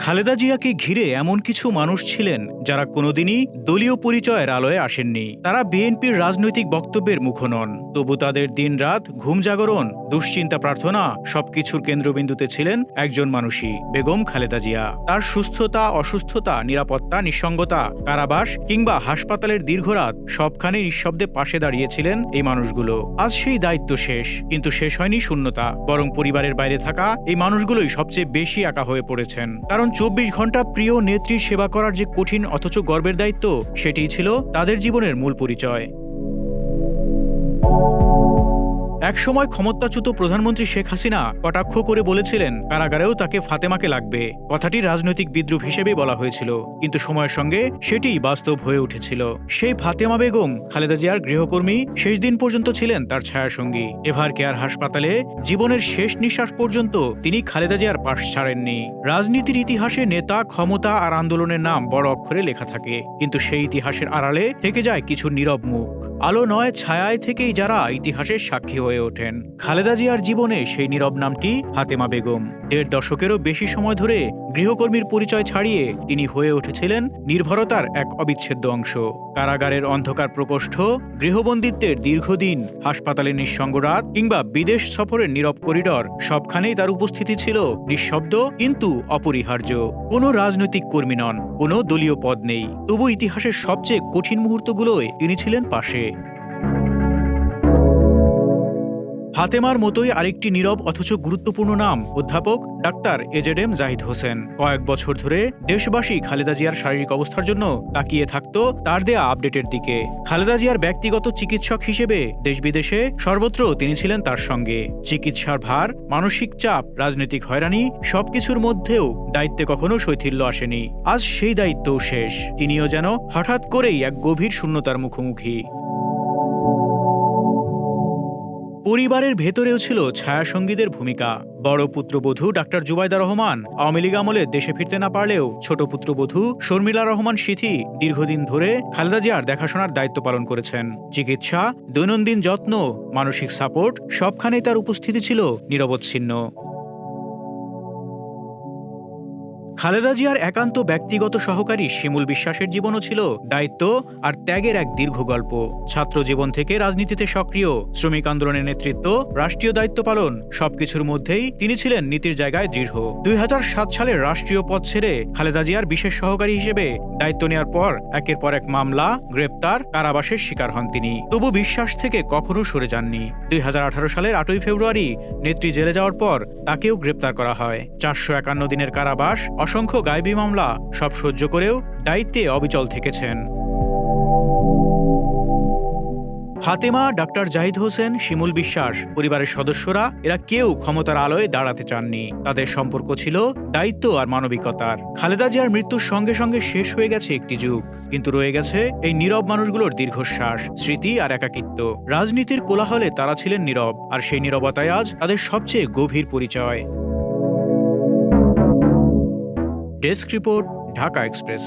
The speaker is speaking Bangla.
খালেদা জিয়াকে ঘিরে এমন কিছু মানুষ ছিলেন যারা কোনোদিনই দলীয় পরিচয়ের আলোয় আসেননি। তারা বিএনপির রাজনৈতিক বক্তব্যের মুখ নন, তবু তাদের দিনরাত ঘুম জাগরণ, দুশ্চিন্তা, প্রার্থনা সবকিছুর কেন্দ্রবিন্দুতে ছিলেন একজন মানুষই, বেগম খালেদা জিয়া। তার সুস্থতা, অসুস্থতা, নিরাপত্তা, নিঃসঙ্গতা, কারাবাস কিংবা হাসপাতালের দীর্ঘরাত সবখানে নিঃশব্দে পাশে দাঁড়িয়েছিলেন এই মানুষগুলো। আজ সেই দায়িত্ব শেষ, কিন্তু শেষ হয়নি শূন্যতা, বরং পরিবারের বাইরে থাকা এই মানুষগুলোই সবচেয়ে বেশি একা হয়ে পড়েছেন। কারণ ২৪ ঘন্টা প্রিয় নেত্রীর সেবা করার যে কঠিন অথচ গর্বের দায়িত্ব, সেটিই ছিল তাদের জীবনের মূল পরিচয়। একসময় ক্ষমতাচ্যুত প্রধানমন্ত্রী শেখ হাসিনা কটাক্ষ করে বলেছিলেন, কারাগারেও তাকে ফাতেমাকে লাগবে। কথাটি রাজনৈতিক বিদ্রুপ হিসেবেই বলা হয়েছিল, কিন্তু সময়ের সঙ্গে সেটিই বাস্তব হয়ে উঠেছিল। সেই ফাতেমা বেগম খালেদা জিয়ার গৃহকর্মী, শেষ দিন পর্যন্ত ছিলেন তার ছায়াসঙ্গী। এভার কেয়ার হাসপাতালে জীবনের শেষ নিঃশ্বাস পর্যন্ত তিনি খালেদা জিয়ার পাশ ছাড়েননি। রাজনীতির ইতিহাসে নেতা, ক্ষমতা আর আন্দোলনের নাম বড় অক্ষরে লেখা থাকে, কিন্তু সেই ইতিহাসের আড়ালে থেকে যায় কিছু নীরব মুখ। আলো নয়, ছায়ায় থেকেই যারা ইতিহাসের সাক্ষী হয়ে ওঠেন। খালেদা জিয়ার জীবনে সেই নীরব নামটি ফাতেমা বেগম। ১.৫ দশকেরও বেশি সময় ধরে গৃহকর্মীর পরিচয় ছাড়িয়ে তিনি হয়ে উঠেছিলেন নির্ভরতার এক অবিচ্ছেদ্য অংশ। কারাগারের অন্ধকার প্রকোষ্ঠ, গৃহবন্দিত্বের দীর্ঘদিন, হাসপাতালের নিঃসঙ্গ রাত কিংবা বিদেশ সফরের নীরব করিডর, সবখানেই তার উপস্থিতি ছিল নিঃশব্দ কিন্তু অপরিহার্য। কোনো রাজনৈতিক কর্মী নন, কোনো দলীয় পদ নেই, তবু ইতিহাসের সবচেয়ে কঠিন মুহূর্তগুলোয় তিনি ছিলেন পাশে। ফাতেমার মতোই আরেকটি নীরব অথচ গুরুত্বপূর্ণ নাম অধ্যাপক ডাক্তার এজেডএম জাহিদ হোসেন। কয়েক বছর ধরে দেশবাসী খালেদা জিয়ার শারীরিক অবস্থার জন্য তাকিয়ে থাকত তার দেয়া আপডেটের দিকে। খালেদা জিয়ার ব্যক্তিগত চিকিৎসক হিসেবে দেশ বিদেশে সর্বত্র তিনি ছিলেন তার সঙ্গে। চিকিৎসার ভার, মানসিক চাপ, রাজনৈতিক হয়রানি, সবকিছুর মধ্যেও দায়িত্বে কখনো শৈথিল্য আসেনি। আজ সেই দায়িত্বও শেষ। তিনিও যেন হঠাৎ করেই এক গভীর শূন্যতার মুখোমুখি। পরিবারের ভেতরেও ছিল ছায়াসঙ্গীদের ভূমিকা। বড় পুত্রবধূ ডাক্তার জুবাইদা রহমান আওয়ামী লীগ আমলে দেশে ফিরতে না পারলেও ছোট পুত্রবধূ শর্মিলা রহমান সিথি দীর্ঘদিন ধরে খালেদা জিয়ার দেখাশোনার দায়িত্ব পালন করেছেন। চিকিৎসা, দৈনন্দিন যত্ন, মানসিক সাপোর্ট, সবখানেই তার উপস্থিতি ছিল নিরবচ্ছিন্ন। খালেদা জিয়ার একান্ত ব্যক্তিগত সহকারী শিমুল বিশ্বাসের জীবনও ছিল দায়িত্ব আর ত্যাগের এক দীর্ঘ গল্প। ছাত্র জীবন থেকে রাজনীতিতে সক্রিয়, শ্রমিক আন্দোলনের নেতৃত্ব, রাষ্ট্রীয় দায়িত্ব পালন, সবকিছুর মধ্যেই তিনি ছিলেন নীতির জায়গায় দৃঢ়। ২০০৭ সালে রাষ্ট্রীয় পদ ছেড়ে খালেদা জিয়ার বিশেষ সহকারী হিসেবে দায়িত্ব নেওয়ার পর একের পর এক মামলা, গ্রেপ্তার, কারাবাসের শিকার হন তিনি। তবু বিশ্বাস থেকে কখনো সরে যাননি। ২০১৮ সালের ৮ই ফেব্রুয়ারি নেত্রী জেলে যাওয়ার পর তাকেও গ্রেপ্তার করা হয়। ৪৫১ দিনের কারাবাস, অসংখ্য গায়েবী মামলা, সব সহ্য করেও দায়িত্বে অবিচল থেকেছেন। ফাতেমা, ডাক্তার জাহিদ হোসেন, শিমুল বিশ্বাস, পরিবারের সদস্যরা এরা কেউ ক্ষমতার আলোয় দাঁড়াতে চাননি। তাদের সম্পর্ক ছিল দায়িত্ব আর মানবিকতার। খালেদা জিয়ার মৃত্যুর সঙ্গে সঙ্গে শেষ হয়ে গেছে একটি যুগ, কিন্তু রয়ে গেছে এই নীরব মানুষগুলোর দীর্ঘশ্বাস, স্মৃতি আর একাকিত্ব। রাজনীতির কোলাহলে তারা ছিলেন নীরব, আর সেই নীরবতায় আজ তাদের সবচেয়ে গভীর পরিচয়। Desk report, Dhaka express.